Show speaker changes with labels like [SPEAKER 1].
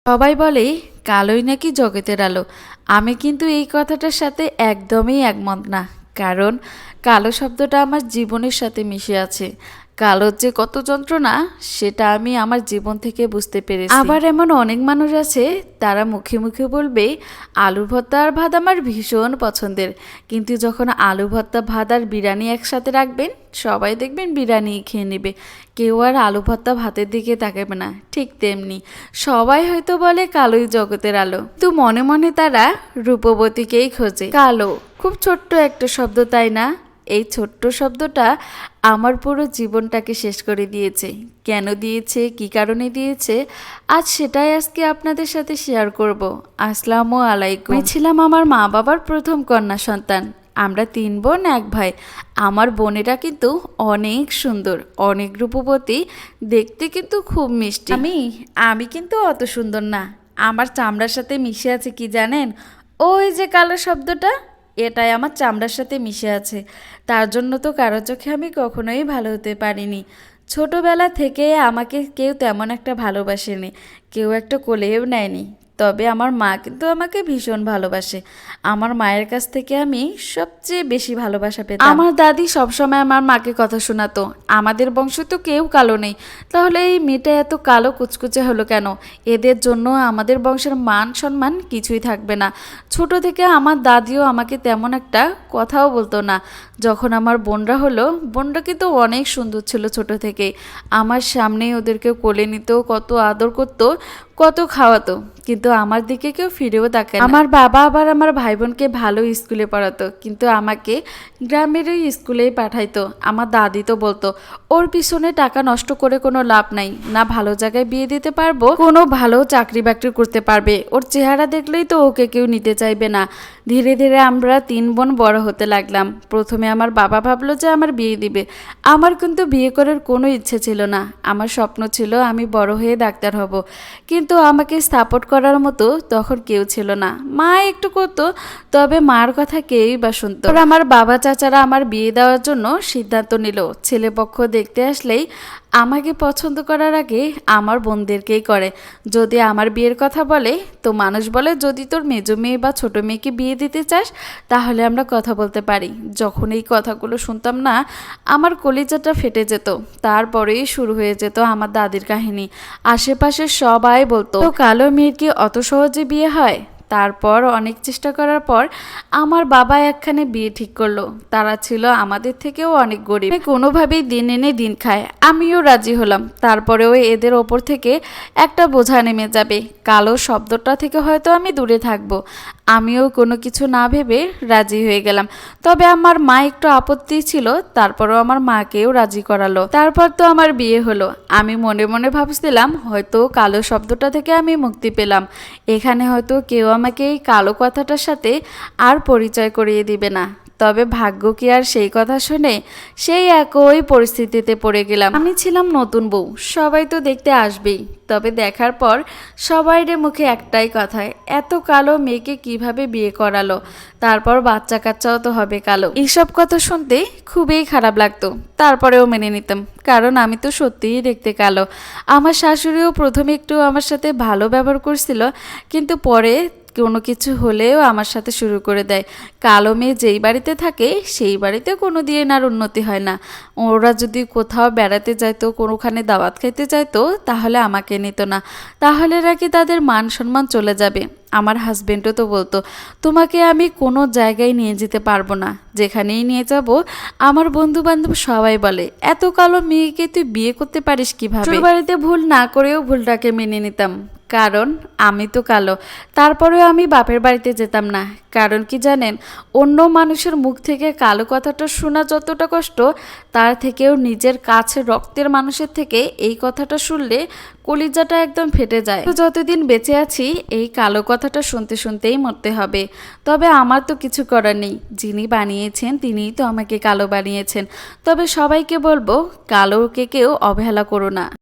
[SPEAKER 1] সবাই বলে কালোই নাকি জগতের আলো। আমি কিন্তু এই কথাটার সাথে একদমই একমত না। কারণ কালো শব্দটা আমার জীবনের সাথে মিশে আছে। কালোর যে কত যন্ত্রণা সেটা আমি আমার জীবন থেকে বুঝতে পেরেছি। আবার এমন অনেক মানুষ আছে তারা মুখে মুখে বলবে আলু ভর্তা আর ভাত আমার ভীষণ পছন্দের, কিন্তু যখন আলু ভর্তা ভাত আর বিরিয়ানি একসাথে রাখবেন সবাই দেখবেন বিরিয়ানি খেয়ে নেবে, কেউ আর আলু ভর্তা ভাতের দিকে তাকাবে না। ঠিক তেমনি সবাই হয়তো বলে কালোই জগতের আলো, তো মনে মনে তারা রূপবতীকেই খোঁজে। কালো খুব ছোট্ট একটা শব্দ, তাই না? এই ছোট্ট শব্দটা আমার পুরো জীবনটাকে শেষ করে দিয়েছে। কেন দিয়েছে, কি কারণে দিয়েছে, আজ সেটাই আজকে আপনাদের সাথে শেয়ার করব। আসসালামু আলাইকুম। আমি ছিলাম আমার মা বাবার প্রথম কন্যা সন্তান। আমরা 3 বোন 1 ভাই। আমার বোনেরা কিন্তু অনেক সুন্দর, অনেক রূপবতী, দেখতে কিন্তু খুব মিষ্টি। আমি কিন্তু অত সুন্দর না। আমার চামড়ার সাথে মিশে আছে কি জানেন? ওই যে কালো শব্দটা, এটাই আমার চামড়ার সাথে মিশে আছে। তার জন্য তো কারো চোখে আমি কখনোই ভালো হতে পারিনি। ছোটবেলা থেকে আমাকে কেউ তেমন একটা ভালোবাসেনি, কেউ একটা কোলেও নেয়নি। তবে আমার মা কিন্তু আমাকে ভীষণ ভালোবাসে। আমার মায়ের কাছ থেকে আমি সবচেয়ে বেশি ভালোবাসা পেতাম। আমার দাদি সবসময় আমার মাকে কথা শোনাতো, আমাদের বংশে তো কেউ কালো নেই, তাহলে এই মেয়েটা এত কালো কুচকুচে হলো কেন? এদের জন্য আমাদের বংশের মান সম্মান কিছুই থাকবে না। ছোট থেকে আমার দাদিও আমাকে তেমন একটা কথাও বলতো না। যখন আমার বোনরা হলো, বোনরা কিন্তু অনেক সুন্দর ছিল ছোট থেকে। আমার সামনেই ওদেরকে কোলে নিত, কত আদর করতো, কত খাওয়াতো, কিন্তু আমার দিকে কেউ ফিরেও তাকায় না। আমার বাবা আবার আমার ভাই বোনকে ভালো স্কুলে পড়াতো, কিন্তু আমাকে গ্রামের ওই স্কুলেই পাঠাইতো। আমার দাদি তো বলতো ওর পিছনে টাকা নষ্ট করে কোনো লাভ নাই, না ভালো জায়গায় বিয়ে দিতে পারবো, কোনো ভালো চাকরি বাকরি করতে পারবে, ওর চেহারা দেখলেই তো ওকে কেউ নিতে চাইবে না। ধীরে ধীরে আমরা 3 বোন বড় হতে লাগলাম। প্রথমে আমার বাবা ভাবলো যে আমার বিয়ে দিবে। আমার কিন্তু বিয়ে করার কোনো ইচ্ছে ছিল না। আমার স্বপ্ন ছিল আমি বড় হয়ে ডাক্তার হব, কিন্তু আমাকে সাপোর্ট করার মতো তখন কেউ ছিল না। মা একটু করতো, তবে মার কথা কেউই বা শুনতো। আমার বাবা চাচারা আমার বিয়ে দেওয়ার জন্য সিদ্ধান্ত নিল ছেলেপক্ষ দেখতে আসলেই আমাকে পছন্দ করার আগে আমার বোনদেরকেই করে। যদি আমার বিয়ের কথা বলে তো মানুষ বলে যদি তোর মেজো মেয়ে বা ছোট মেয়েকে বিয়ে দিতে চাস তাহলে আমরা কথা বলতে পারি। যখন এই কথাগুলো শুনতাম না, আমার কলিজাটা ফেটে যেত। তারপরেই শুরু হয়ে যেত আমার দাদির কাহিনী। আশেপাশে সবাই বলতো তো কালো মেয়ের কি অত সহজে বিয়ে হয়? তারপর অনেক চেষ্টা করার পর আমার বাবা একখানে বিয়ে ঠিক করলো। তারা ছিল আমাদের থেকেও অনেক গরিব, কোনোভাবেই দিন এনে দিন খায়। আমিও রাজি হলাম। তারপরেও এদের ওপর থেকে একটা বোঝা নেমে যাবে, কালো শব্দটা থেকে হয়তো আমি দূরে থাকবো। আমিও কোনো কিছু না ভেবে রাজি হয়ে গেলাম। তবে আমার মা একটু আপত্তি ছিল, তারপরও আমার মাকেও রাজি করালো। তারপর তো আমার বিয়ে হলো। আমি মনে মনে ভাবছিলাম হয়তো কালো শব্দটা থেকে আমি মুক্তি পেলাম। এখানে হয়তো কেউ আমাকে এই কালো কথাটার সাথে আর পরিচয় করিয়ে দিবে না। তবে ভাগ্য কি আর সেই কথা শুনে? সেই একই পরিস্থিতিতে পড়ে গেলাম। আমি ছিলাম নতুন বউ, সবাই তো দেখতে আসবেই। তবে দেখার পর সবাইয়ের মুখে একটাই কথায়, এত কালো মেয়েকে কিভাবে বিয়ে করালো, তারপর বাচ্চা কাচ্চাও তো হবে কালো। এইসব কথা শুনতে খুবই খারাপ লাগতো, তারপরেও মেনে নিতাম, কারণ আমি তো সত্যিই দেখতে কালো। আমার শাশুড়িও প্রথমে একটু আমার সাথে ভালো ব্যবহার করছিল, কিন্তু পরে কোনো কিছু হলেও আমার সাথে শুরু করে দেয়। কালো মেয়ে যেই বাড়িতে থাকে সেই বাড়িতে কোনো দিন আর উন্নতি হয় না। ওরা যদি কোথাও বেড়াতে যাইতো, কোনোখানে দাওয়াত খাইতে চাইতো, তাহলে আমাকে নিত না, তাহলে নাকি তাদের মান সম্মান চলে যাবে। আমার হাজবেন্ডও তো বলতো তোমাকে আমি কোনো জায়গায় নিয়ে যেতে পারবো না, যেখানেই নিয়ে যাব আমার বন্ধু বান্ধব সবাই বলে এত কালো মেয়েকে তুই বিয়ে করতে পারিস কিভাবে। বাড়িতে ভুল না করেও ভুলটাকে মেনে নিতাম, কারণ আমি তো কালো। তারপরেও আমি বাপের বাড়িতে যেতাম না, কারণ কি জানেন, অন্য মানুষের মুখ থেকে কালো কথাটা শোনা যতটা কষ্ট, তার থেকেও নিজের কাছে রক্তের মানুষের থেকে এই কথাটা শুনলে কলিজাটা একদম ফেটে যায়। তো যতদিন বেঁচে আছি এই কালো কথাটা শুনতে শুনতেই মরতে হবে। তবে আমার তো কিছু করার নেই, যিনি বানিয়েছেন তিনিই তো আমাকে কালো বানিয়েছেন। তবে সবাইকে বলবো কালোকে কেউ অবহেলা করো না।